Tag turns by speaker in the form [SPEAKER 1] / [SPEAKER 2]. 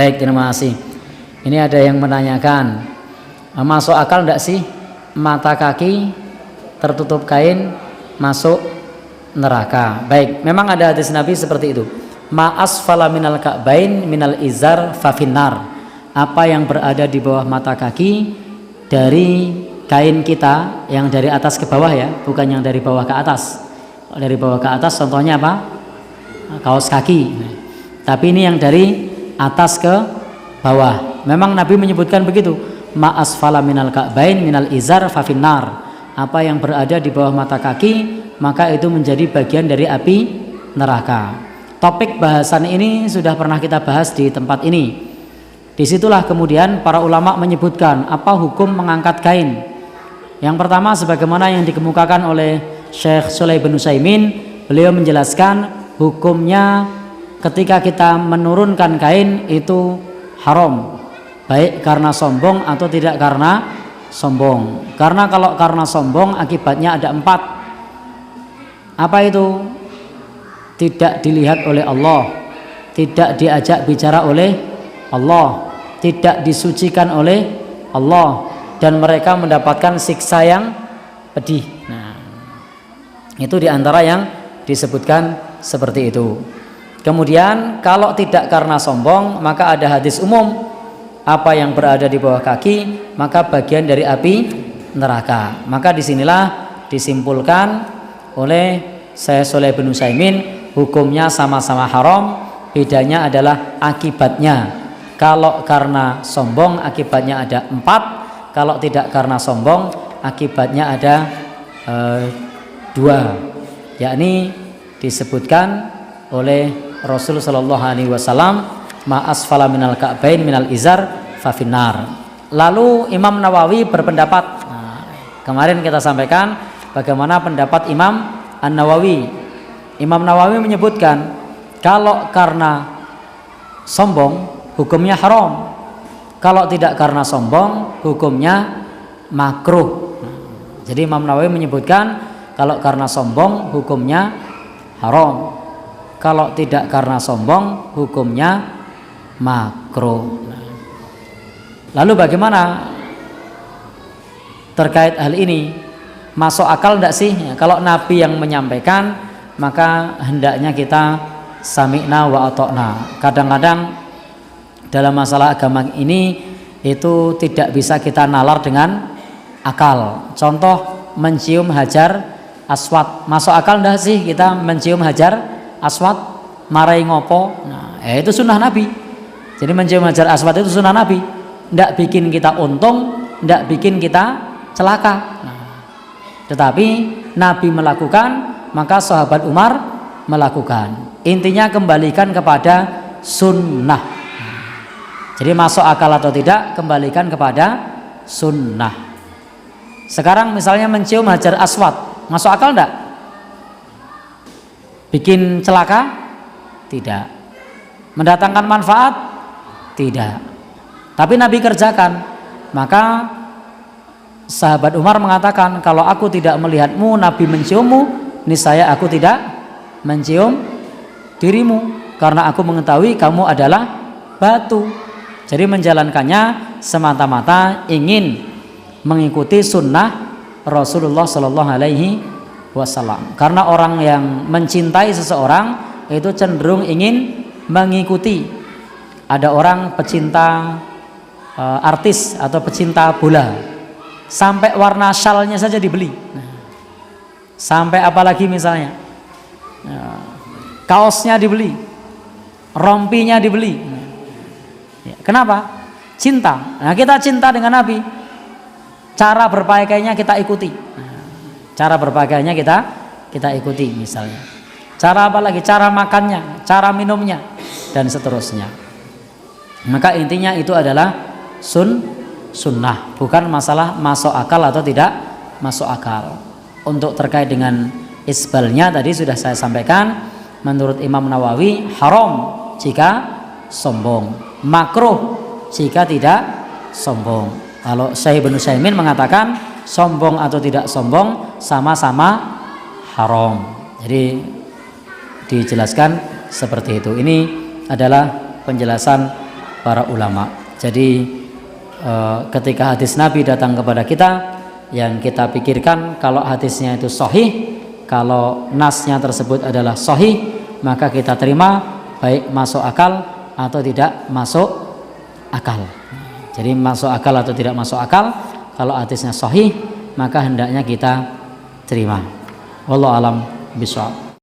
[SPEAKER 1] Baik, terima kasih. Ini ada yang menanyakan, masuk akal enggak sih mata kaki tertutup kain masuk neraka? Baik, memang ada hadis Nabi seperti itu. Ma asfala minal ka'bain minal izar fafinnar. Apa yang berada di bawah mata kaki dari kain kita, yang dari atas ke bawah ya, bukan yang dari bawah ke atas. Dari bawah ke atas contohnya apa? Kaos kaki. Tapi ini yang dari atas ke bawah. Memang Nabi menyebutkan begitu. Ma asfala minal ka'bain minal izar fafinnar. Apa yang berada di bawah mata kaki maka itu menjadi bagian dari api neraka. Topik bahasan ini sudah pernah kita bahas di tempat ini. Disitulah kemudian para ulama menyebutkan apa hukum mengangkat kain. Yang pertama, sebagaimana yang dikemukakan oleh Syekh Shalih bin Utsaimin, beliau menjelaskan hukumnya ketika kita menurunkan kain itu haram, baik karena sombong atau tidak karena sombong. Karena kalau karena sombong akibatnya ada 4. Apa itu? Tidak dilihat oleh Allah, tidak diajak bicara oleh Allah, tidak disucikan oleh Allah, dan mereka mendapatkan siksa yang pedih. Nah, itu diantara yang disebutkan seperti itu. Kemudian kalau tidak karena sombong, maka ada hadis umum, apa yang berada di bawah kaki maka bagian dari api neraka. Maka disinilah disimpulkan oleh Syekh Shalih bin Utsaimin, hukumnya sama-sama haram, bedanya adalah akibatnya. Kalau karena sombong akibatnya ada 4, kalau tidak karena sombong akibatnya ada 2, yakni disebutkan oleh Rasul sallallahu alaihi wasallam, ma asfala minal ka'bain minal izar fafinnar. Lalu Imam Nawawi berpendapat, kemarin kita sampaikan bagaimana pendapat Imam An-Nawawi. Imam Nawawi menyebutkan kalau karena sombong hukumnya haram, kalau tidak karena sombong hukumnya makruh. Jadi Imam Nawawi menyebutkan kalau karena sombong hukumnya haram, kalau tidak karena sombong hukumnya makruh. Lalu bagaimana terkait hal ini? Masuk akal tidak sih? Ya, kalau Nabi yang menyampaikan maka hendaknya kita sami'na wa ata'na. Kadang-kadang dalam masalah agama ini itu tidak bisa kita nalar dengan akal. Contoh mencium hajar aswad, masuk akal tidak sih kita mencium hajar aswad? Marai ngopo? Nah, itu sunnah Nabi. Jadi mencium hajar aswad itu sunnah Nabi. Tidak bikin kita untung, tidak bikin kita celaka. Nah, tetapi Nabi melakukan, maka sahabat Umar melakukan. Intinya kembalikan kepada sunnah. Jadi masuk akal atau tidak, kembalikan kepada sunnah. Sekarang misalnya mencium hajar aswad, masuk akal enggak? Bikin celaka? Tidak. Mendatangkan manfaat? Tidak. Tapi Nabi kerjakan. Maka sahabat Umar mengatakan, kalau aku tidak melihatmu Nabi menciummu, niscaya aku tidak mencium dirimu, karena aku mengetahui kamu adalah batu. Jadi menjalankannya semata-mata ingin mengikuti sunnah Rasulullah Sallallahu Alaihi Wasallam. Karena orang yang mencintai seseorang itu cenderung ingin mengikuti. Ada orang pecinta artis atau pecinta bola, sampai warna syalnya saja dibeli. Sampai apalagi misalnya kaosnya dibeli, rompinya dibeli. Kenapa? Cinta. Nah, kita cinta dengan Nabi, cara berpakaiannya kita ikuti. Cara berpakaiannya kita ikuti misalnya. Cara apa lagi? Cara makannya, cara minumnya, dan seterusnya. Maka intinya itu adalah sunnah, bukan masalah masuk akal atau tidak masuk akal. Untuk terkait dengan isbalnya tadi sudah saya sampaikan, menurut Imam Nawawi haram jika sombong, makruh jika tidak sombong. Kalau Syekh bin Utsaimin mengatakan sombong atau tidak sombong sama-sama haram. Jadi dijelaskan seperti itu. Ini adalah penjelasan para ulama. Jadi ketika hadis Nabi datang kepada kita, yang kita pikirkan kalau hadisnya itu sahih, kalau nasnya tersebut adalah sahih, maka kita terima, baik masuk akal atau tidak masuk akal. Jadi masuk akal atau tidak masuk akal, kalau hadisnya sahih maka hendaknya kita terima. Wallahu alam bishawab.